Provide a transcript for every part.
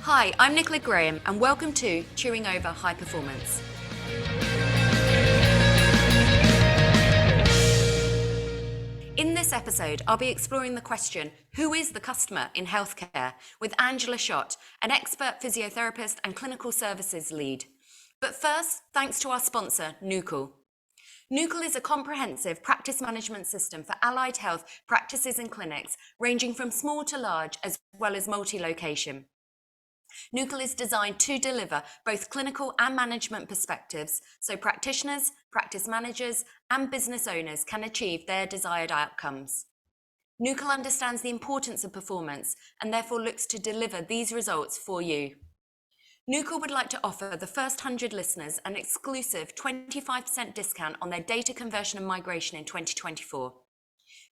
Hi, I'm Nicola Graham and welcome to Chewing Over High Performance. In this episode, I'll be exploring the question, who is the customer in healthcare, with Angela Shott, an expert physiotherapist and clinical services lead. But first, thanks to our sponsor, Nucal. Nucal is a comprehensive practice management system for allied health practices and clinics, ranging from small to large, as well as multi-location. Nucal is designed to deliver both clinical and management perspectives, so practitioners, practice managers, and business owners can achieve their desired outcomes. Nucal understands the importance of performance and therefore looks to deliver these results for you. Nucal would like to offer the first 100 listeners an exclusive 25% discount on their data conversion and migration in 2024.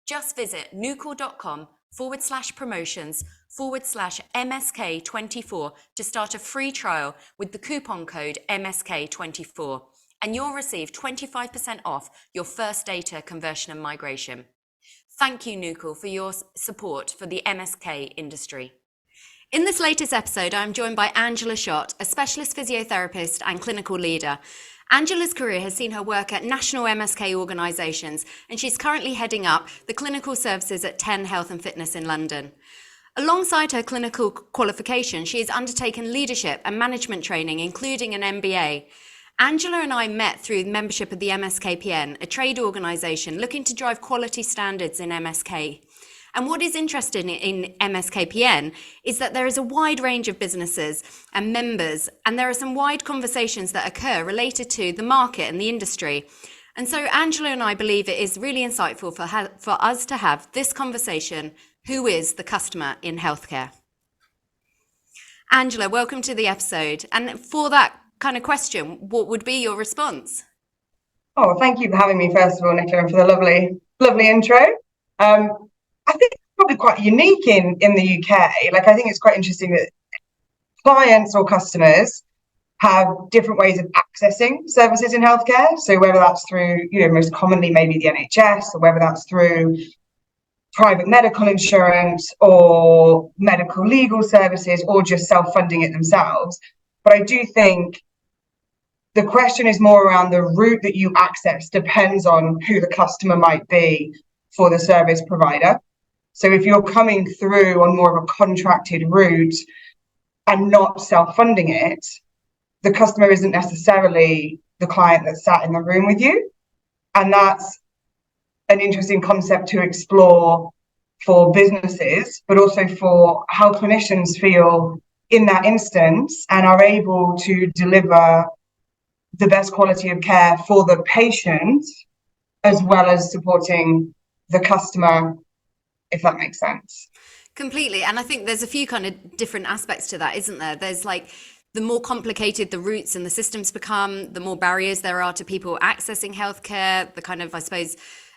Just visit nucal.com/promotions/MSK24 to start a free trial with the coupon code MSK24, and you'll receive 25% off your first data conversion and migration. Thank you, Nucal, for your support for the MSK industry. In this latest episode, I'm joined by Angela Shott, a specialist physiotherapist and clinical leader. Angela's career has seen her work at national MSK organisations, and she's currently heading up the clinical services at 10 Health and Fitness in London. Alongside her clinical qualification, she has undertaken leadership and management training, including an MBA. Angela and I met through membership of the MSKPN, a trade organisation looking to drive quality standards in MSK. And what is interesting in MSKPN is that there is a wide range of businesses and members, and there are some wide conversations that occur related to the market and the industry. And so Angela and I believe it is really insightful for us to have this conversation, who is the customer in healthcare? Angela, welcome to the episode. And for that kind of question, what would be your response? Oh, thank you for having me, first of all, Nicola, and for the lovely intro. I think it's probably quite unique in the UK. I think it's quite interesting that clients or customers have different ways of accessing services in healthcare. So whether that's through, most commonly maybe the NHS, or whether that's through private medical insurance or medical legal services, or just self-funding it themselves. But I do think the question is more around the route that you access depends on who the customer might be for the service provider. So if you're coming through on more of a contracted route and not self-funding it, the customer isn't necessarily the client that sat in the room with you. And that's an interesting concept to explore for businesses, but also for how clinicians feel in that instance and are able to deliver the best quality of care for the patient, as well as supporting the customer, if that makes sense. Completely. And I think there's a few kind of different aspects to that, isn't there? There's the more complicated the routes and the systems become, the more barriers there are to people accessing healthcare, the kind of, I suppose,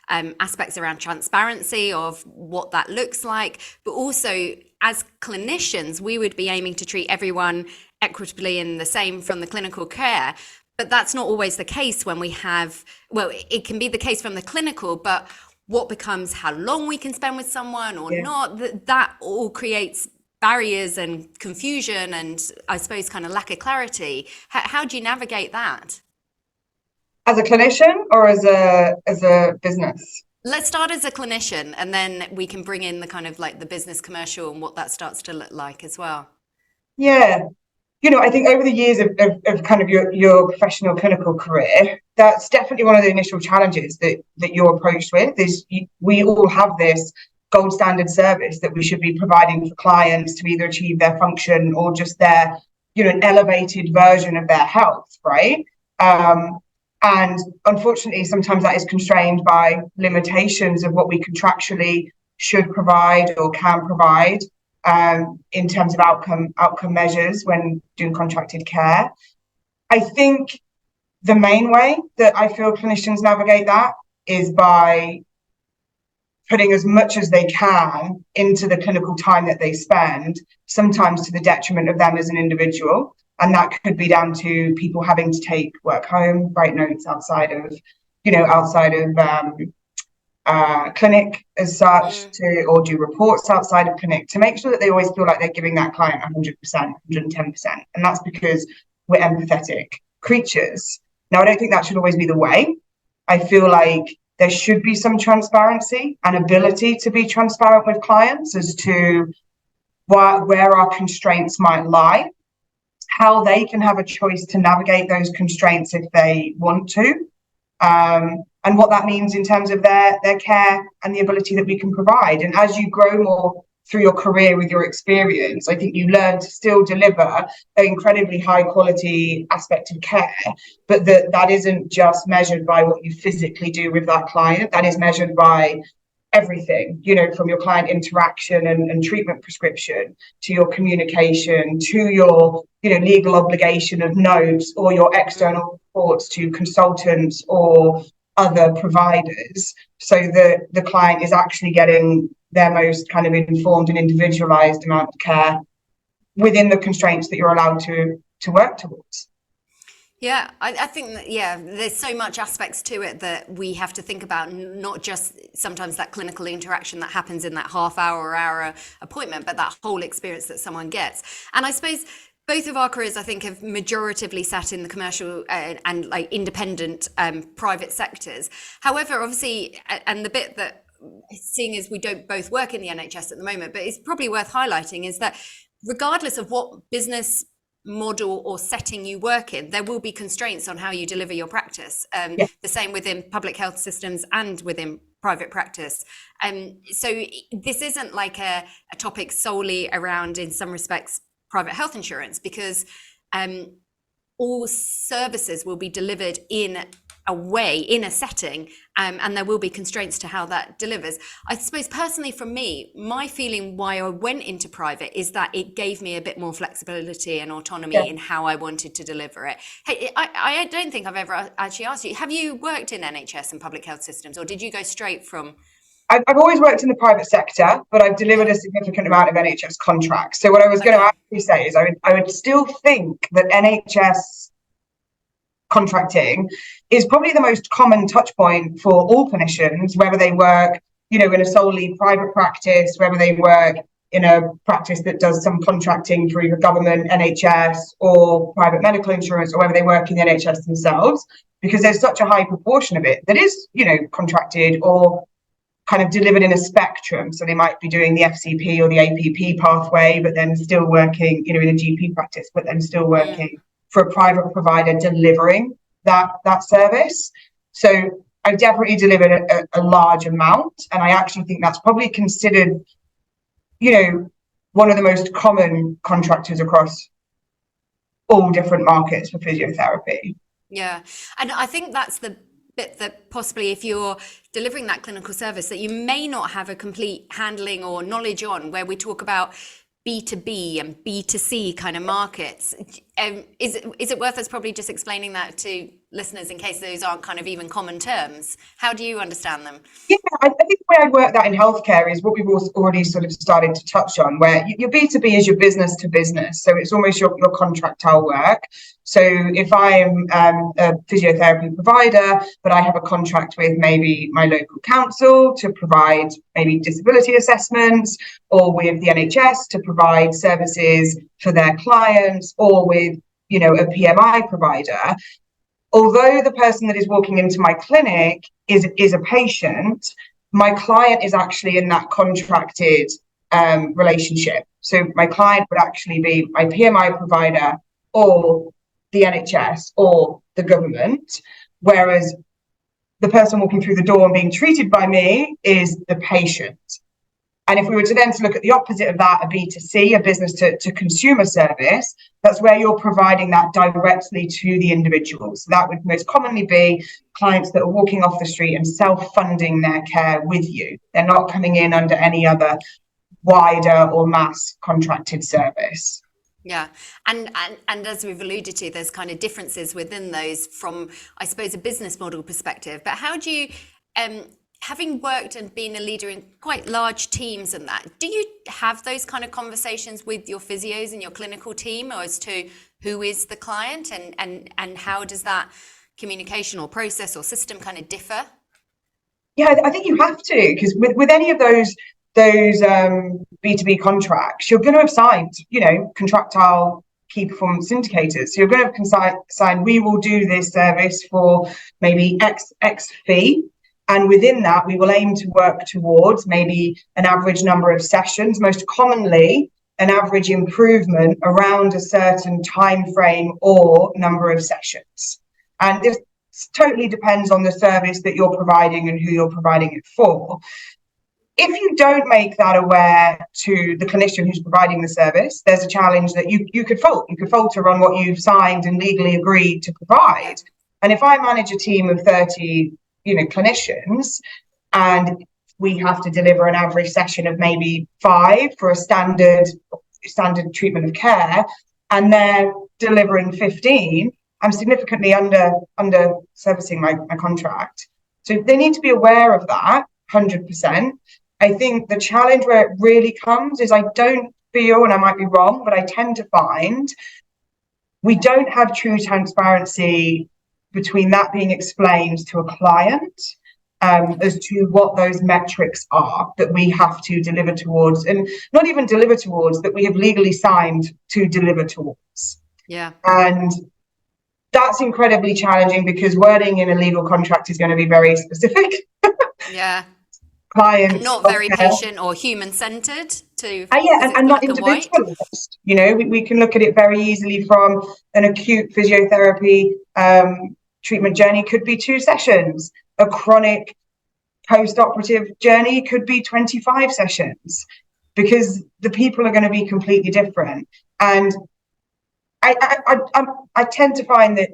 aspects around transparency of what that looks like. But also, as clinicians, we would be aiming to treat everyone equitably and the same from the clinical care. But that's not always the case when we have, it can be the case from the clinical, but what becomes how long we can spend with someone or not, that all creates barriers and confusion and I suppose kind of lack of clarity. How do you navigate that? As a clinician or as a business? Let's start as a clinician and then we can bring in the kind of the business commercial and what that starts to look like as well. Yeah. I think over the years of kind of your professional clinical career, that's definitely one of the initial challenges that you're approached with is we all have this gold standard service that we should be providing for clients to either achieve their function or just their, an elevated version of their health, right? And unfortunately, sometimes that is constrained by limitations of what we contractually should provide or can provide. In terms of outcome measures when doing contracted care. I think the main way that I feel clinicians navigate that is by putting as much as they can into the clinical time that they spend, sometimes to the detriment of them as an individual. And that could be down to people having to take work home, write notes outside of clinic as such, or do reports outside of clinic, to make sure that they always feel like they're giving that client 100%, 110%. And that's because we're empathetic creatures. Now, I don't think that should always be the way. I feel like there should be some transparency and ability to be transparent with clients as to where our constraints might lie, how they can have a choice to navigate those constraints if they want to, and what that means in terms of their care and the ability that we can provide. And as you grow more through your career with your experience, I think you learn to still deliver an incredibly high quality aspect of care, but that isn't just measured by what you physically do with that client. That is measured by everything, from your client interaction and treatment prescription, to your communication, to your, legal obligation of notes, or your external reports to consultants or other providers, so that the client is actually getting their most kind of informed and individualized amount of care within the constraints that you're allowed to work towards. Yeah, I think that, there's so much aspects to it that we have to think about, not just sometimes that clinical interaction that happens in that half hour or hour appointment, but that whole experience that someone gets. And I suppose both of our careers, I think, have majoritively sat in the commercial and like independent private sectors. However, obviously, and the bit that, seeing as we don't both work in the NHS at the moment, but it's probably worth highlighting, is that regardless of what business model or setting you work in, there will be constraints on how you deliver your practice. The same within public health systems and within private practice. So this isn't like a topic solely around, in some respects, private health insurance, because all services will be delivered in a way, in a setting, and there will be constraints to how that delivers. I suppose personally for me, my feeling why I went into private is that it gave me a bit more flexibility and autonomy in how I wanted to deliver it. Hey, I don't think I've ever actually asked you, have you worked in NHS and public health systems, or did you go straight from... I've always worked in the private sector, but I've delivered a significant amount of NHS contracts. So what I was going to actually say is I would still think that NHS contracting is probably the most common touch point for all clinicians, whether they work, in a solely private practice, whether they work in a practice that does some contracting for either government, NHS, or private medical insurance, or whether they work in the NHS themselves, because there's such a high proportion of it that is, contracted or kind of delivered in a spectrum. So they might be doing the FCP or the APP pathway, but then still working, in a GP practice, but then still working for a private provider delivering that service. So I've definitely delivered a large amount, and I actually think that's probably considered, one of the most common contractors across all different markets for physiotherapy. Yeah, and I think that's the bit that possibly, if you're delivering that clinical service, that you may not have a complete handling or knowledge on, where we talk about B2B and B2C kind of markets. Is it worth us probably just explaining that to listeners in case those aren't kind of even common terms? How do you understand them? Yeah, I think the way I'd work that in healthcare is what we've already sort of started to touch on, where your B2B is your business to business. So it's almost your contractile work. So if I'm a physiotherapy provider, but I have a contract with maybe my local council to provide maybe disability assessments, or with the NHS to provide services for their clients, or with, a PMI provider, although the person that is walking into my clinic is a patient, my client is actually in that contracted relationship. So my client would actually be my PMI provider or the NHS or the government, whereas the person walking through the door and being treated by me is the patient. And if we were to then look at the opposite of that, a B2C, a business to consumer service, that's where you're providing that directly to the individual. So that would most commonly be clients that are walking off the street and self-funding their care with you. They're not coming in under any other wider or mass contracted service. Yeah, and as we've alluded to, there's kind of differences within those from, I suppose, a business model perspective. But how do you... having worked and been a leader in quite large teams and that, do you have those kind of conversations with your physios and your clinical team as to who is the client, and how does that communication or process or system kind of differ? Yeah, I think you have to, because with any of those B2B contracts, you're going to have signed, contractile key performance indicators. So you're going to have signed, we will do this service for maybe X fee. And within that, we will aim to work towards maybe an average number of sessions, most commonly an average improvement around a certain time frame or number of sessions. And this totally depends on the service that you're providing and who you're providing it for. If you don't make that aware to the clinician who's providing the service, there's a challenge that you could fault. You could falter on what you've signed and legally agreed to provide. And if I manage a team of 30, clinicians, and we have to deliver an average session of maybe 5 for a standard treatment of care, and they're delivering 15, I'm significantly under servicing my contract. So they need to be aware of that 100%. I think the challenge where it really comes is I don't feel, and I might be wrong, but I tend to find we don't have true transparency between that being explained to a client as to what those metrics are that we have to deliver towards, and not even deliver towards, that we have legally signed to deliver towards. Yeah. And that's incredibly challenging because wording in a legal contract is going to be very specific. Yeah. Clients and not very patient or human-centered too. And not individualized. We can look at it very easily from an acute physiotherapy treatment journey could be 2 sessions. A chronic post-operative journey could be 25 sessions, because the people are going to be completely different. And I tend to find that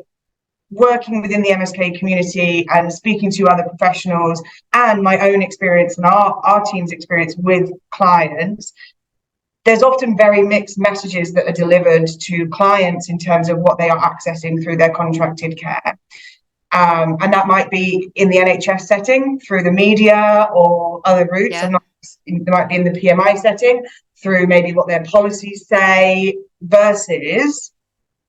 working within the MSK community and speaking to other professionals and my own experience and our team's experience with clients, there's often very mixed messages that are delivered to clients in terms of what they are accessing through their contracted care. And that might be in the NHS setting through the media or other routes. Yeah. They might be in the PMI setting through maybe what their policies say versus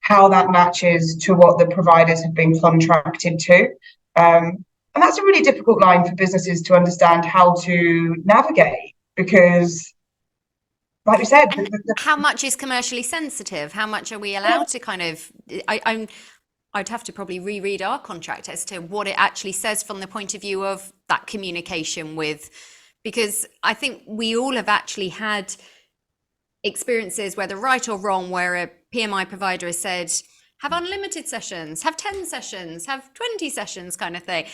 how that matches to what the providers have been contracted to. And that's a really difficult line for businesses to understand how to navigate, because, like we said, how much is commercially sensitive? How much are we allowed to kind of, I'd have to probably reread our contract as to what it actually says from the point of view of that communication with, because I think we all have actually had experiences, whether right or wrong, where a PMI provider has said, have unlimited sessions, have 10 sessions, have 20 sessions kind of thing.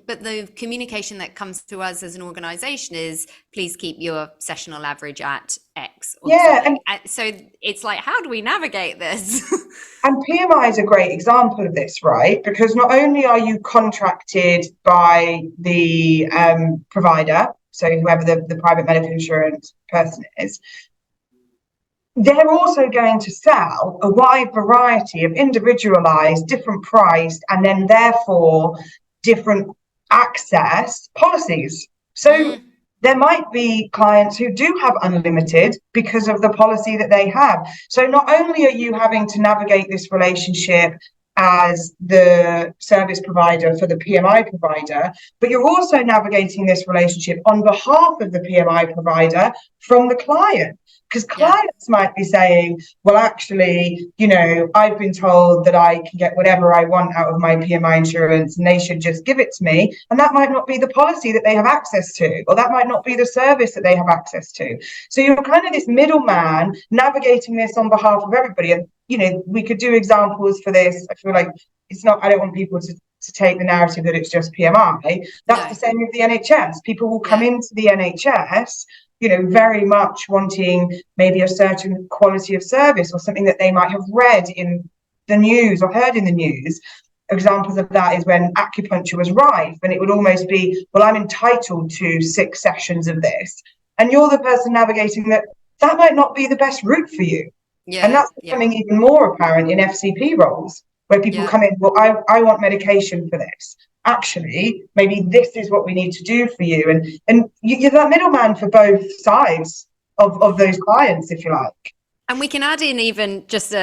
But the communication that comes to us as an organization is, please keep your sessional average at X. So it's like, how do we navigate this? And PMI is a great example of this, right? Because not only are you contracted by the provider, so whoever the private medical insurance person is, they're also going to sell a wide variety of individualized, different priced, and then therefore different access policies. So there might be clients who do have unlimited because of the policy that they have. So not only are you having to navigate this relationship as the service provider for the PMI provider, but you're also navigating this relationship on behalf of the PMI provider from the client. Because clients might be saying, well, actually, I've been told that I can get whatever I want out of my PMI insurance and they should just give it to me. And that might not be the policy that they have access to, or that might not be the service that they have access to. So you're kind of this middleman navigating this on behalf of everybody. And, we could do examples for this. I feel like I don't want people to take the narrative that it's just PMI. That's the same with the NHS. People will come into the NHS very much wanting maybe a certain quality of service or something that they might have read in the news or heard in the news. Examples of that is when acupuncture was rife, and it would almost be, well, I'm entitled to 6 sessions of this. And you're the person navigating that might not be the best route for you. And that's becoming even more apparent in FCP roles, where people come in, well, I want medication for this. Actually, maybe this is what we need to do for you. And you're that middleman for both sides of those clients, if you like. And we can add in even just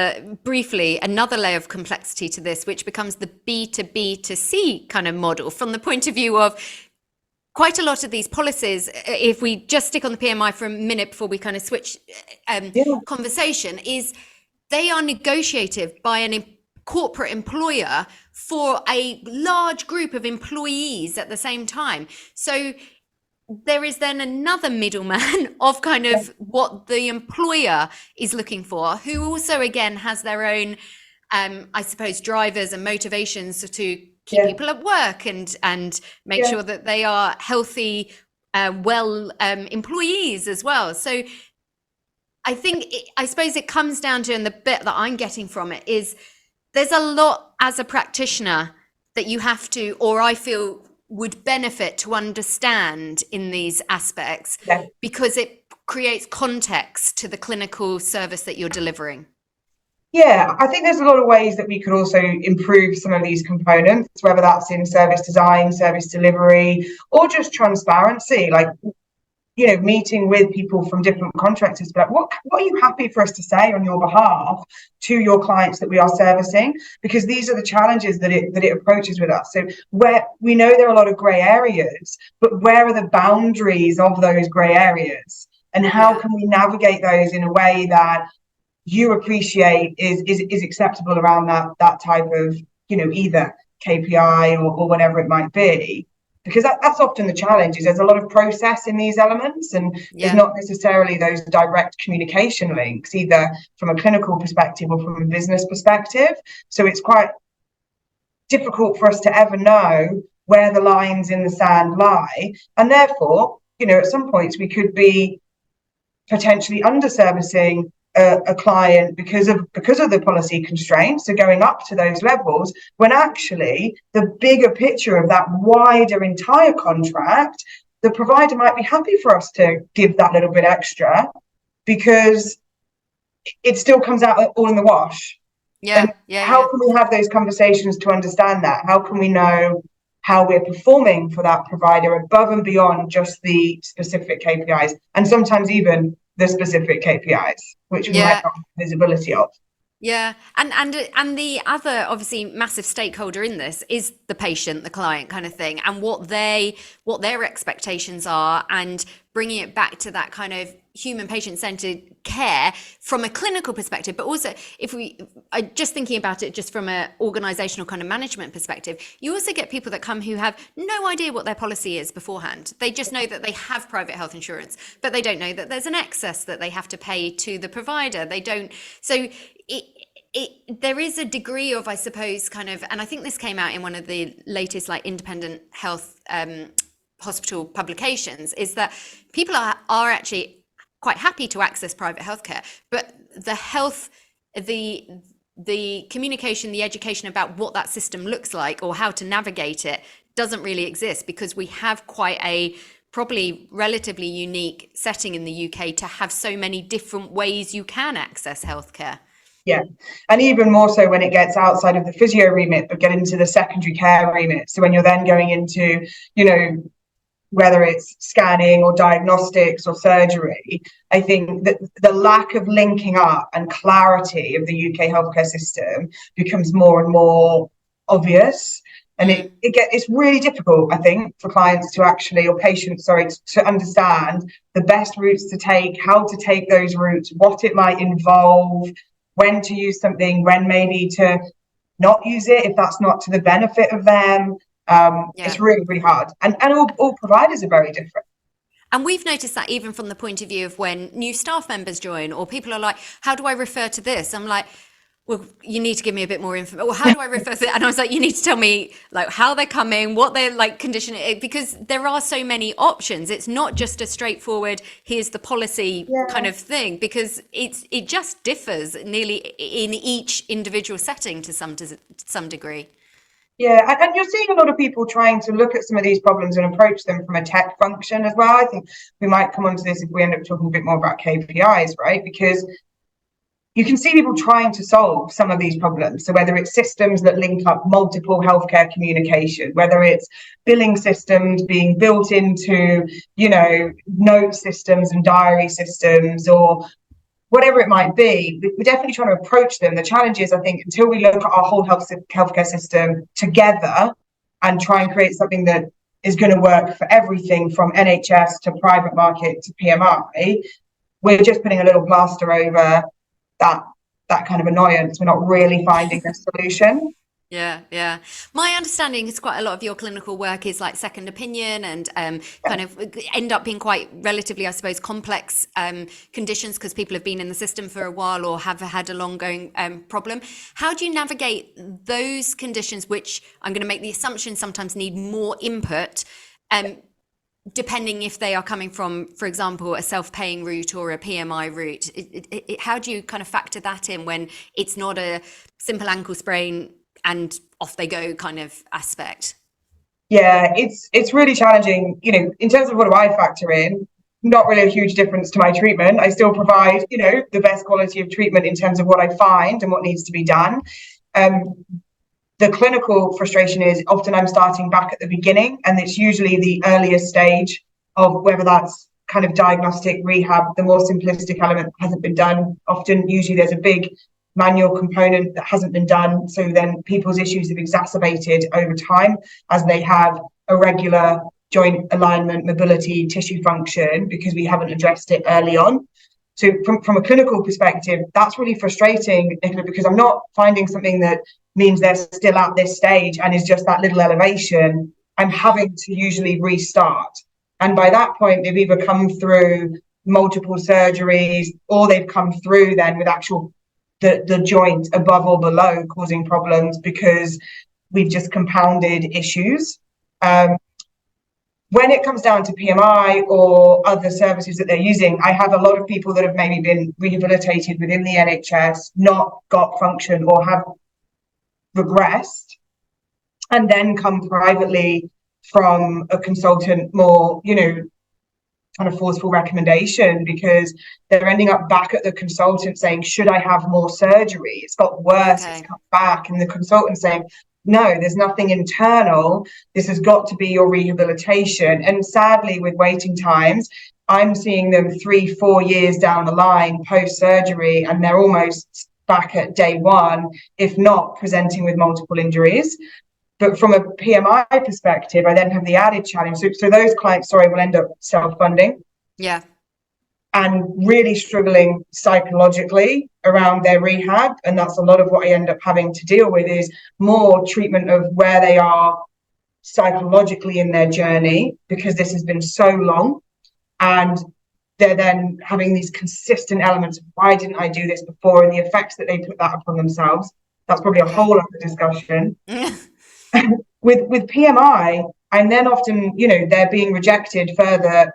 briefly another layer of complexity to this, which becomes the B to B to C kind of model, from the point of view of quite a lot of these policies, if we just stick on the PMI for a minute before we kind of switch conversation, is they are negotiated by an corporate employer for a large group of employees at the same time. So there is then another middleman of kind of what the employer is looking for, who also again has their own, I suppose, drivers and motivations to keep people at work and make sure that they are healthy, well employees as well. So I suppose it comes down to, and the bit that I'm getting from it is, there's a lot as a practitioner that you have to, or I feel would benefit to understand in these aspects, because it creates context to the clinical service that you're delivering. Yeah, I think there's a lot of ways that we could also improve some of these components, whether that's in service design, service delivery, or just transparency. Like, you know, meeting with people from different contractors, but what are you happy for us to say on your behalf to your clients that we are servicing? Because these are the challenges that it approaches with us. So where we know there are a lot of grey areas, but where are the boundaries of those grey areas, and how can we navigate those in a way that you appreciate is acceptable around that type of, you know, either KPI or whatever it might be? Because that's often the challenge, is there's a lot of process in these elements, and there's not necessarily those direct communication links, either from a clinical perspective or from a business perspective. So it's quite difficult for us to ever know where the lines in the sand lie. And therefore, you know, at some points we could be potentially underservicing a client because of the policy constraints, so going up to those levels, when actually the bigger picture of that wider entire contract, the provider might be happy for us to give that little bit extra, because it still comes out all in the wash. How can we have those conversations to understand that? How can we know how we're performing for that provider above and beyond just the specific KPIs, and sometimes even the specific KPIs, which we might not have visibility of? Yeah, and the other obviously massive stakeholder in this is the patient, the client kind of thing, and what their expectations are, and bringing it back to that kind of human patient-centered care from a clinical perspective. But also, if we are just thinking about it just from an organizational kind of management perspective, you also get people that come who have no idea what their policy is beforehand. They just know that they have private health insurance, but they don't know that there's an excess that they have to pay to the provider. They don't. So there is a degree of, I suppose, kind of, and I think this came out in one of the latest like independent health hospital publications, is that people are actually quite happy to access private healthcare, but the communication, the education about what that system looks like or how to navigate it doesn't really exist, because we have quite a probably relatively unique setting in the UK to have so many different ways you can access healthcare. Yeah, and even more so when it gets outside of the physio remit, but get into the secondary care remit. So when you're then going into, you know, whether it's scanning or diagnostics or surgery, I think that the lack of linking up and clarity of the UK healthcare system becomes more and more obvious. And it's really difficult, I think, for clients to actually, or patients, sorry, to understand the best routes to take, how to take those routes, what it might involve, when to use something, when maybe to not use it if that's not to the benefit of them. It's really, really hard. And all providers are very different. And we've noticed that even from the point of view of when new staff members join, or people are like, how do I refer to this? I'm like, well, you need to give me a bit more information. Well, how do I refer to it? And I was like, you need to tell me like how they're coming, what they're like condition, because there are so many options. It's not just a straightforward, here's the policy kind of thing, because it just differs nearly in each individual setting to some degree. Yeah, and you're seeing a lot of people trying to look at some of these problems and approach them from a tech function as well. I think we might come onto this if we end up talking a bit more about KPIs, right? Because you can see people trying to solve some of these problems. So whether it's systems that link up multiple healthcare communication, whether it's billing systems being built into, you know, note systems and diary systems, or whatever it might be, we're definitely trying to approach them. The challenge is, I think, until we look at our whole healthcare system together and try and create something that is going to work for everything from NHS to private market to PMI. We're just putting a little plaster over that kind of annoyance. We're not really finding a solution. Yeah, yeah. My understanding is quite a lot of your clinical work is like second opinion and Yeah. kind of end up being quite relatively, I suppose, complex conditions because people have been in the system for a while or have had a long going problem. How do you navigate those conditions, which I'm going to make the assumption sometimes need more input, depending if they are coming from, for example, a self-paying route or a PMI route? How do you kind of factor that in when it's not a simple ankle sprain and off they go kind of aspect? Yeah, it's really challenging. In terms of what do I factor in, not really a huge difference to my treatment. I still provide, the best quality of treatment in terms of what I find and what needs to be done. Um, the clinical frustration is often I'm starting back at the beginning, and it's usually the earliest stage of whether that's kind of diagnostic rehab, the more simplistic element hasn't been done. Often, usually, there's a big manual component that hasn't been done. So then people's issues have exacerbated over time as they have irregular joint alignment, mobility, tissue function because we haven't addressed it early on. So from a clinical perspective, that's really frustrating, Nicola, because I'm not finding something that means they're still at this stage and is just that little elevation. I'm having to usually restart. And by that point, they've either come through multiple surgeries or they've come through then with actual the joint above or below causing problems because we've just compounded issues. When it comes down to PMI or other services that they're using, I have a lot of people that have maybe been rehabilitated within the NHS, not got function or have regressed, and then come privately from a consultant more, kind of forceful recommendation because they're ending up back at the consultant saying, should I have more surgery? It's got worse, it's come back. And the consultant saying, no, there's nothing internal. This has got to be your rehabilitation. And sadly, with waiting times, I'm seeing them 3-4 years down the line post-surgery, and they're almost back at day one, if not presenting with multiple injuries. But from a PMI perspective, I then have the added challenge. So those clients, will end up self-funding. Yeah. And really struggling psychologically around their rehab. And that's a lot of what I end up having to deal with is more treatment of where they are psychologically in their journey, because this has been so long. And they're then having these consistent elements of why didn't I do this before, and the effects that they put that upon themselves. That's probably a whole other discussion. With PMI, and then often, they're being rejected further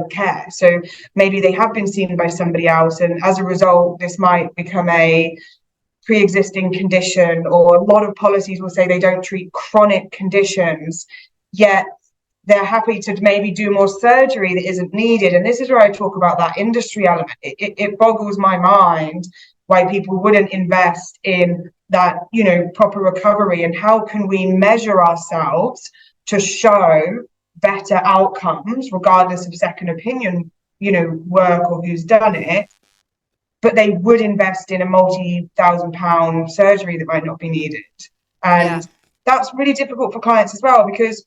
care. So maybe they have been seen by somebody else, and as a result, this might become a pre-existing condition, or a lot of policies will say they don't treat chronic conditions, yet they're happy to maybe do more surgery that isn't needed. And this is where I talk about that industry element. It boggles my mind why people wouldn't invest in that, proper recovery, and how can we measure ourselves to show better outcomes regardless of second opinion, work or who's done it. But they would invest in a multi-thousand-pound surgery that might not be needed. And that's really difficult for clients as well, because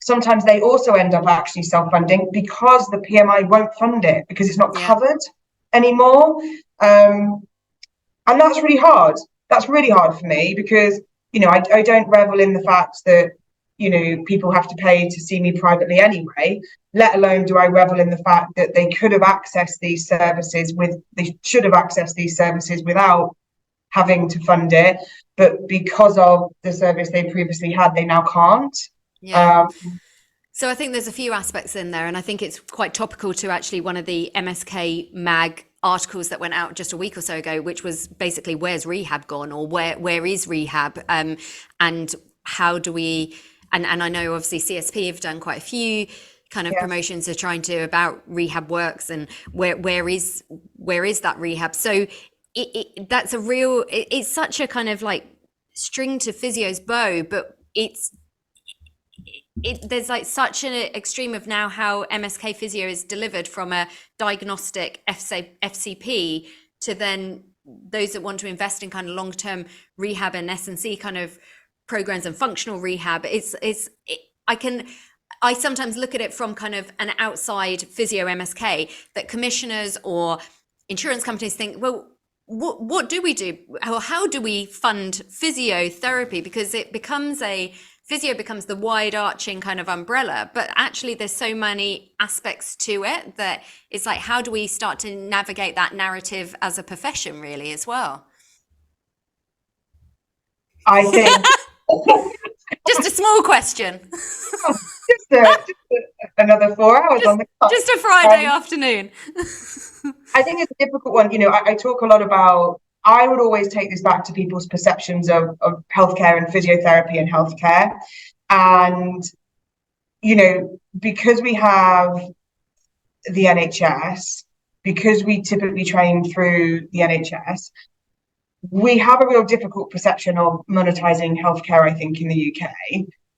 sometimes they also end up actually self-funding because the PMI won't fund it because it's not covered anymore. And that's really hard. That's really hard for me because, I don't revel in the fact that, people have to pay to see me privately anyway, let alone do I revel in the fact that they should have accessed these services without having to fund it. But because of the service they previously had, they now can't. So I think there's a few aspects in there, and I think it's quite topical to actually one of the MSK mag articles that went out just a week or so ago, which was basically where's rehab gone, or where is rehab, and how do we, and I know obviously CSP have done quite a few kind of promotions are trying to about rehab works and where is that rehab. So that's a real, it's such a kind of like string to physio's bow, but there's like such an extreme of now how MSK physio is delivered from a diagnostic FCP to then those that want to invest in kind of long-term rehab and S&C kind of programs and functional rehab. I sometimes look at it from kind of an outside physio MSK, that commissioners or insurance companies think, well, what do we do? How do we fund physiotherapy? Because physio becomes the wide arching kind of umbrella, but actually there's so many aspects to it that it's like, how do we start to navigate that narrative as a profession really as well? I think Just a small question. just another 4 hours on the clock. Just a Friday afternoon. I think it's a difficult one. I talk a lot about, I would always take this back to people's perceptions of healthcare and physiotherapy and healthcare. And, because we have the NHS, because we typically train through the NHS, we have a real difficult perception of monetizing healthcare, I think, in the UK.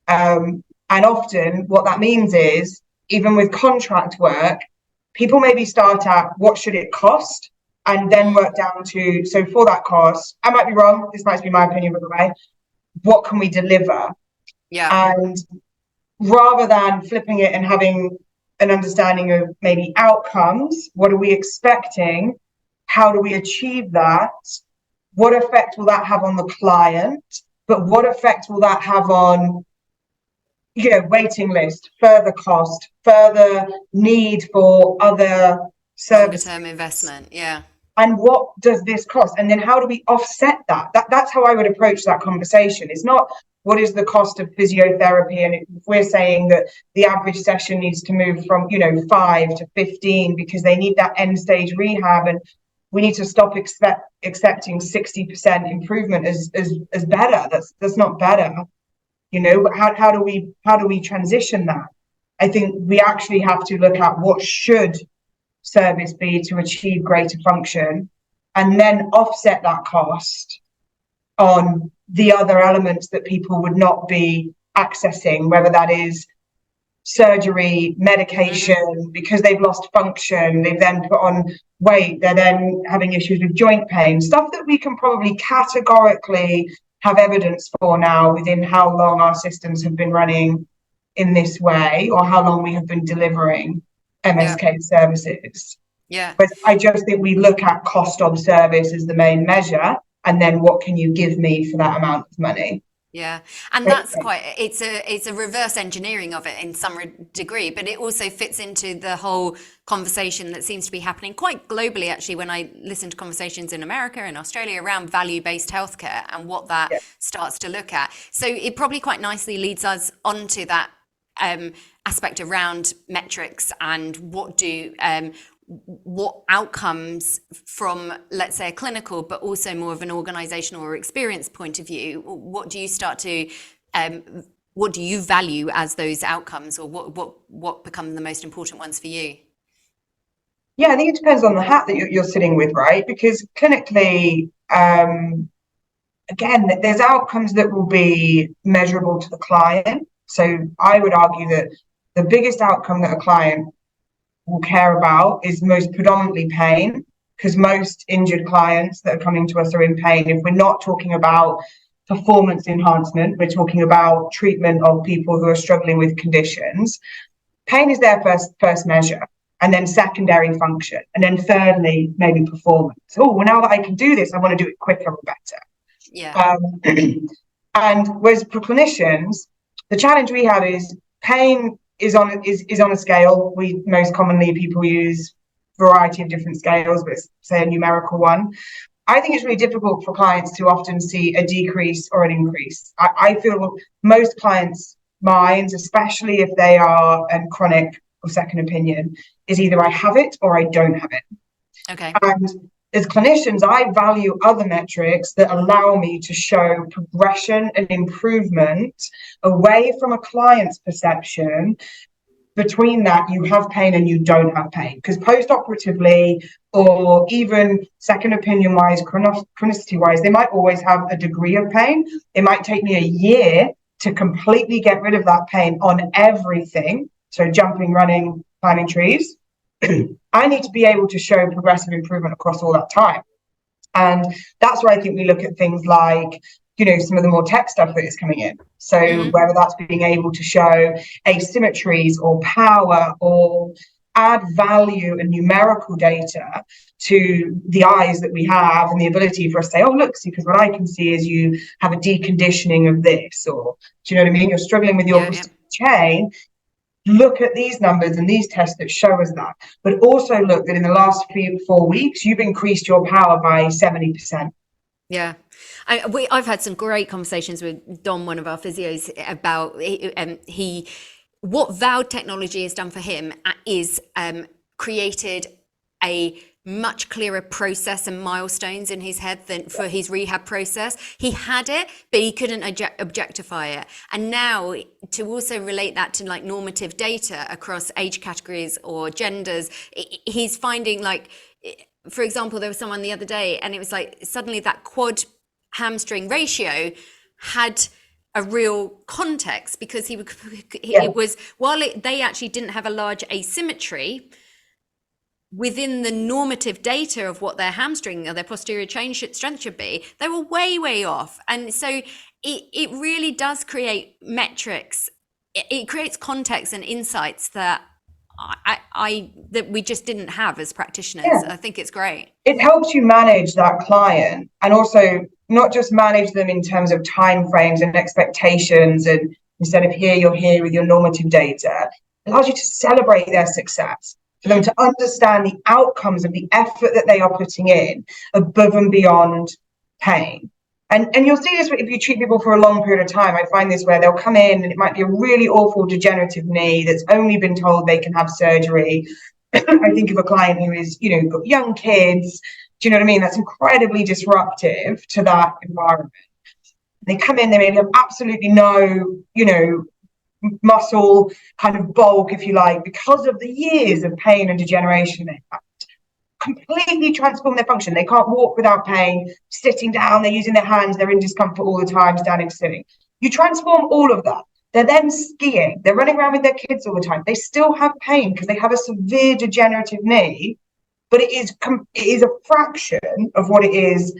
And often what that means is, even with contract work, people maybe start at what should it cost and then work down to, so for that cost, I might be wrong, this might be my opinion, by the way, what can we deliver? Yeah. And rather than flipping it and having an understanding of maybe outcomes, what are we expecting? How do we achieve that? What effect will that have on the client? But what effect will that have on, waiting list, further cost, further need for other services? Longer term investment, yeah. And what does this cost? And then how do we offset that? That's how I would approach that conversation. It's not what is the cost of physiotherapy, and if we're saying that the average session needs to move from 5 to 15 because they need that end stage rehab, and we need to stop accepting 60% improvement as better. That's not better. How do we transition that? I think we actually have to look at what should service be to achieve greater function, and then offset that cost on the other elements that people would not be accessing, whether that is surgery, medication, because they've lost function, they've then put on weight, they're then having issues with joint pain, stuff that we can probably categorically have evidence for now within how long our systems have been running in this way, or how long we have been delivering MSK services. Yeah. But I just think we look at cost of service as the main measure, and then what can you give me for that amount of money? Yeah, and that's it's a reverse engineering of it in some degree, but it also fits into the whole conversation that seems to be happening quite globally, actually, when I listen to conversations in America and Australia around value-based healthcare and what that starts to look at. So it probably quite nicely leads us onto that aspect around metrics and what outcomes from, let's say, a clinical, but also more of an organizational or experience point of view, what do you start to, what do you value as those outcomes, or what become the most important ones for you? Yeah, I think it depends on the hat that you're sitting with, right? Because clinically, again, there's outcomes that will be measurable to the client. So I would argue that the biggest outcome that a client will care about is most predominantly pain, because most injured clients that are coming to us are in pain. If we're not talking about performance enhancement, we're talking about treatment of people who are struggling with conditions. Pain is their first measure, and then secondary function, and then thirdly maybe performance. Oh, well, now that I can do this, I want to do it quicker and better. Yeah. And whereas for clinicians, the challenge we have is pain is on a scale. We most commonly, people use a variety of different scales, but say a numerical one. I think it's really difficult for clients to often see a decrease or an increase. I feel most clients' minds, especially if they are chronic or second opinion, is either I have it or I don't have it. Okay. And as clinicians, I value other metrics that allow me to show progression and improvement away from a client's perception. Between that, you have pain and you don't have pain. Because post-operatively, or even second opinion-wise, chronicity-wise, they might always have a degree of pain. It might take me a year to completely get rid of that pain on everything. So jumping, running, climbing trees. I need to be able to show progressive improvement across all that time. And that's where I think we look at things like some of the more tech stuff that is coming in. So whether that's being able to show asymmetries or power or add value and numerical data to the eyes that we have, and the ability for us to say, oh, look, see, because what I can see is you have a deconditioning of this, or do you know what I mean? You're struggling with your chain. Look at these numbers and these tests that show us that. But also look that in the last 4 weeks, you've increased your power by 70%. Yeah. I've had some great conversations with Dom, one of our physios, about what Vowed technology has done for him is created a much clearer process and milestones in his head than for his rehab process. He had it, but he couldn't objectify it. And now to also relate that to like normative data across age categories or genders, he's finding like, for example, there was someone the other day and it was like suddenly that quad hamstring ratio had a real context because it was, while they actually didn't have a large asymmetry within the normative data of what their hamstring or their posterior chain strength should be, they were way off. And so it really does create metrics. It creates context and insights that that we just didn't have as practitioners. I think it's great. It helps you manage that client, and also not just manage them in terms of timeframes and expectations. And instead of you're here with your normative data, it allows you to celebrate their success, for them to understand the outcomes of the effort that they are putting in above and beyond pain. And you'll see this if you treat people for a long period of time. I find this where they'll come in and it might be a really awful degenerative knee that's only been told they can have surgery. I think of a client who is, got young kids. Do you know what I mean? That's incredibly disruptive to that environment. They come in, they maybe have absolutely no, muscle kind of bulk, if you like, because of the years of pain and degeneration they've had. Completely transform their function. They can't walk without pain, sitting down, they're using their hands, they're in discomfort all the time, standing, sitting. You transform all of that. They're then skiing, they're running around with their kids all the time. They still have pain because they have a severe degenerative knee, but it is a fraction of what it is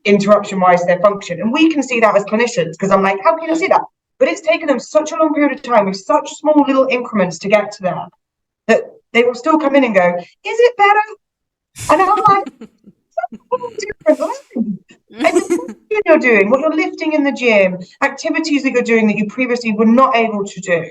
interruption-wise their function. And we can see that as clinicians, because I'm like, how can you see that? But it's taken them such a long period of time with such small little increments to get to there that they will still come in and go, is it better? And I'm like, that's a whole different thing. And you're doing, what you're lifting in the gym, activities that you're doing that you previously were not able to do.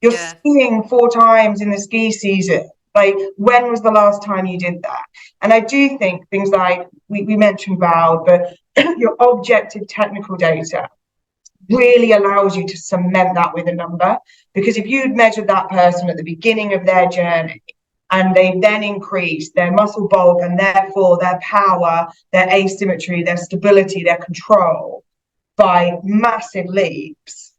You're skiing 4 times in the ski season. Like, when was the last time you did that? And I do think things like, we mentioned Vowed, but your objective technical data really allows you to cement that with a number. Because if you'd measured that person at the beginning of their journey, and they then increase their muscle bulk and therefore their power, their asymmetry, their stability, their control by massive leaps,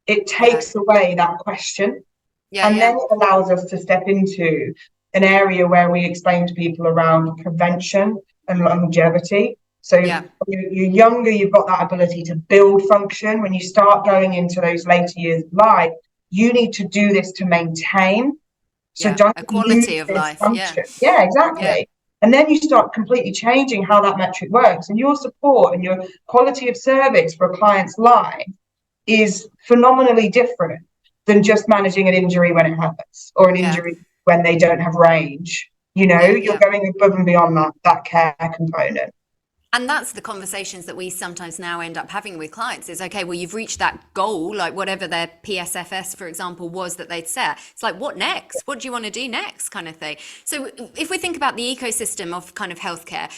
it takes away that question. Then it allows us to step into an area where we explain to people around prevention and longevity. So you're younger, you've got that ability to build function. When you start going into those later years of life, you need to do this to maintain. So don't a quality of life. Function. Yeah, exactly. And then you start completely changing how that metric works, and your support and your quality of service for a client's life is phenomenally different than just managing an injury when it happens, or an injury when they don't have range. You're going above and beyond that care component. And that's the conversations that we sometimes now end up having with clients is, okay, well, you've reached that goal, like whatever their PSFS, for example, was that they'd set. It's like, what next? What do you want to do next, kind of thing? So if we think about the ecosystem of kind of healthcare,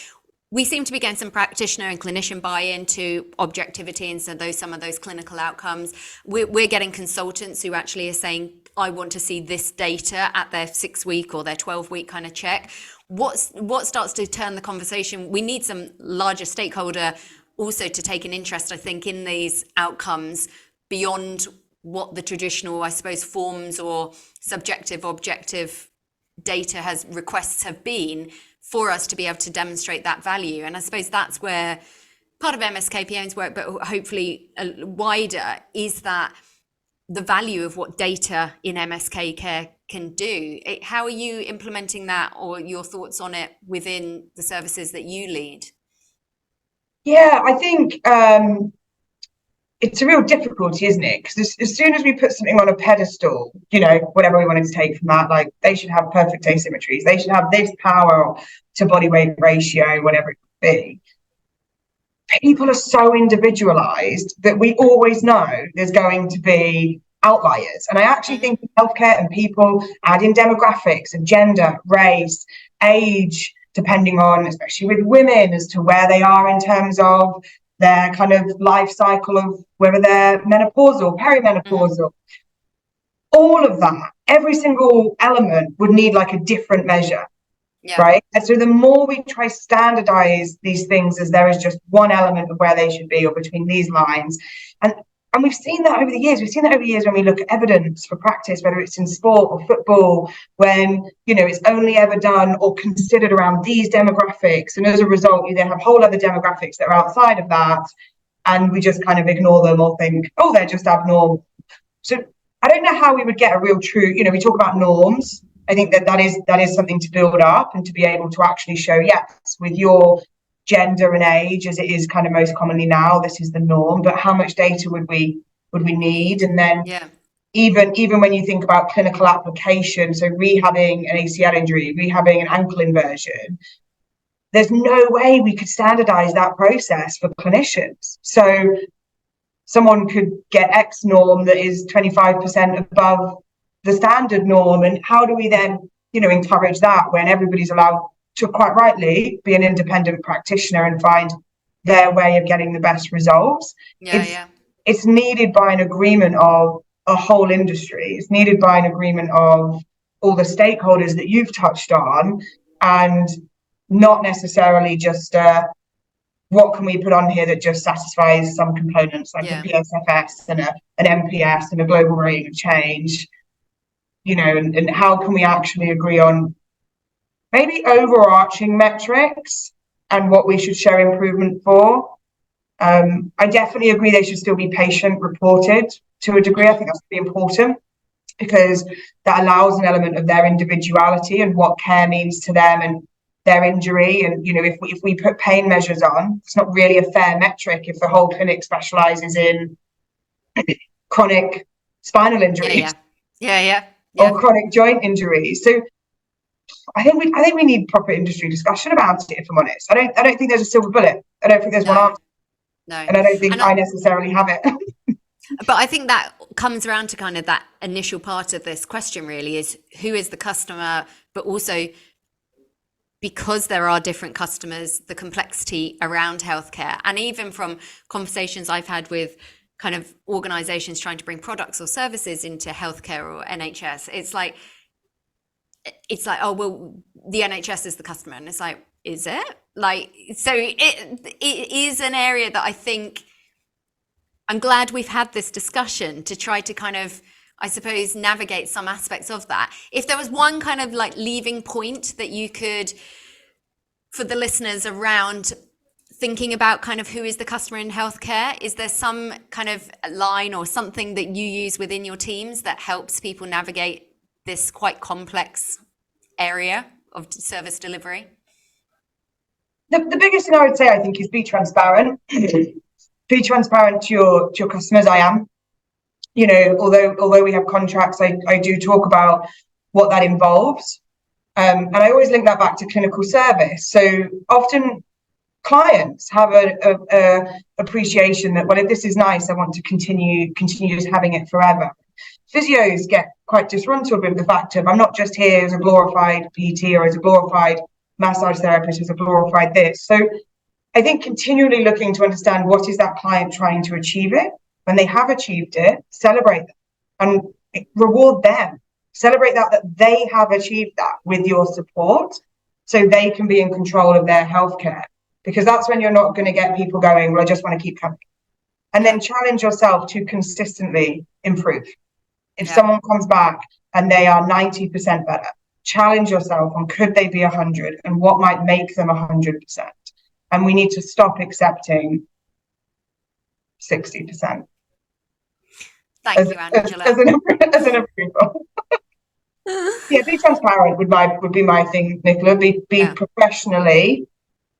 we seem to be getting some practitioner and clinician buy-in to objectivity and some of those clinical outcomes. We're getting consultants who actually are saying, I want to see this data at their 6-week or their 12-week kind of check. What starts to turn the conversation? We need some larger stakeholder also to take an interest, I think, in these outcomes beyond what the traditional, I suppose, forms or subjective, objective data requests have been, for us to be able to demonstrate that value. And I suppose that's where part of MSKPN's work, but hopefully wider, is that the value of what data in MSK care can do. How are you implementing that, or your thoughts on it within the services that you lead? Yeah, I think it's a real difficulty, isn't it? Because as soon as we put something on a pedestal, whatever we wanted to take from that, like they should have perfect asymmetries, they should have this power to body weight ratio, whatever it could be. People are so individualized that we always know there's going to be outliers. And I actually think healthcare and people add in demographics and gender, race, age, depending on, especially with women, as to where they are in terms of their kind of life cycle of whether they're menopausal, perimenopausal, all of that, every single element would need like a different measure. Yeah. Right. And so the more we try standardize these things as there is just one element of where they should be or between these lines. And we've seen that over the years. We've seen that over the years when we look at evidence for practice, whether it's in sport or football, when, it's only ever done or considered around these demographics. And as a result, you then have whole other demographics that are outside of that. And we just kind of ignore them or think, oh, they're just abnormal. So I don't know how we would get a real true, we talk about norms. I think that is something to build up and to be able to actually show, yes, with your gender and age, as it is kind of most commonly now, this is the norm. But how much data would we need? And then even when you think about clinical application, so rehabbing an ACL injury, rehabbing an ankle inversion, there's no way we could standardize that process for clinicians. So someone could get X norm that is 25% above the standard norm, and how do we then encourage that when everybody's allowed to, quite rightly, be an independent practitioner and find their way of getting the best results? It's needed by an agreement of a whole industry. It's needed by an agreement of all the stakeholders that you've touched on, and not necessarily just what can we put on here that just satisfies some components, like a PSFS and an MPS and a global rate of change. And how can we actually agree on maybe overarching metrics and what we should show improvement for? I definitely agree they should still be patient reported to a degree. I think that's really important because that allows an element of their individuality and what care means to them and their injury. And, if we put pain measures on, it's not really a fair metric if the whole clinic specializes in chronic spinal injuries. Or chronic joint injuries. So I think we need proper industry discussion about it, if I'm honest. I don't think there's a silver bullet. I don't think there's one answer. No. And I don't think I necessarily have it. But I think that comes around to kind of that initial part of this question really is who is the customer, but also because there are different customers, the complexity around healthcare. And even from conversations I've had with kind of organizations trying to bring products or services into healthcare or NHS, it's like, oh, well, the NHS is the customer. And it's like, is it? Like, so it is an area that I think I'm glad we've had this discussion to try to kind of, I suppose, navigate some aspects of that. If there was one kind of like leaving point that you could, for the listeners around thinking about kind of who is the customer in healthcare, is there some kind of line or something that you use within your teams that helps people navigate this quite complex area of service delivery? The biggest thing I would say, I think, is be transparent. Be transparent to your customers. I am. Although we have contracts, I do talk about what that involves. And I always link that back to clinical service. So often clients have a appreciation that, well, if this is nice, I want to continue just having it forever. Physios get quite disgruntled with the fact of, I'm not just here as a glorified PT or as a glorified massage therapist, as a glorified this. So I think continually looking to understand what is that client trying to achieve it. When they have achieved it, celebrate them and reward them. Celebrate that they have achieved that with your support so they can be in control of their healthcare. Because that's when you're not going to get people going, well, I just want to keep coming. And then challenge yourself to consistently improve. If someone comes back and they are 90% better, challenge yourself on could they be 100 and what might make them 100%. And we need to stop accepting 60%. Thank you, Angela. As an approval. Be transparent would be my thing, Nicola. Be professionally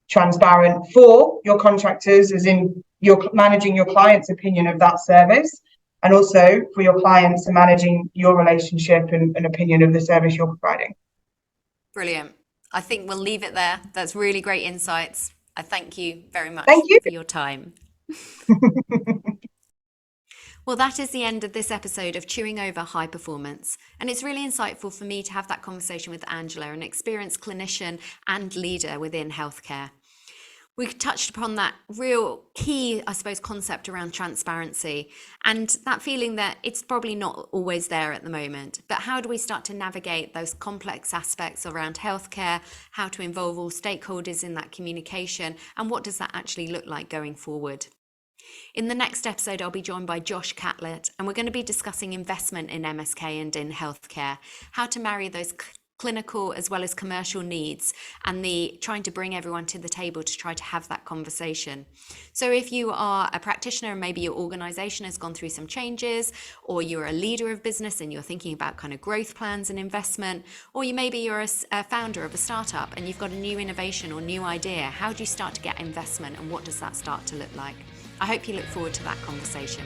transparent for your contractors, as in you're managing your client's opinion of that service, and also for your clients and managing your relationship and opinion of the service you're providing. Brilliant. I think we'll leave it there. That's really great insights. I thank you very much Thank you. for your time. Well, that is the end of this episode of Chewing Over High Performance. And it's really insightful for me to have that conversation with Angela, an experienced clinician and leader within healthcare. We touched upon that real key, I suppose, concept around transparency and that feeling that it's probably not always there at the moment. But how do we start to navigate those complex aspects around healthcare, how to involve all stakeholders in that communication, and what does that actually look like going forward? In the next episode, I'll be joined by Josh Catlett, and we're going to be discussing investment in MSK and in healthcare, how to marry those clinical as well as commercial needs, and the trying to bring everyone to the table to try to have that conversation. So if you are a practitioner and maybe your organization has gone through some changes, or you're a leader of business and you're thinking about kind of growth plans and investment, or you're a founder of a startup and you've got a new innovation or new idea, how do you start to get investment and what does that start to look like? I hope you look forward to that conversation.